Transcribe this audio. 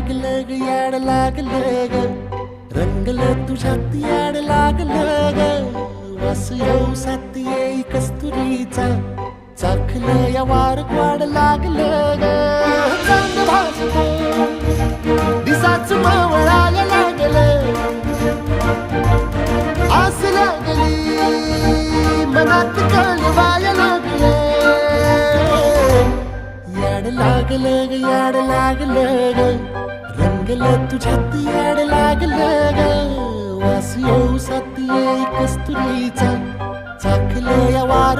लागलं ग याड लागलं ग रंगलं तुझ्यात याड लागलं ग वास येऊ सात येई कस्तुरीचा चाखलं या वार वाड लागलं ग चांग भासतो दिसाच मावळायला लागलं आस लागली मनात कळवायला लागलं याड लागलं ग याड लागलं ग रंगलं तुझ्यात याड लागलं ग वास येऊ सात येई कस्तुरीचा चाखलं या वार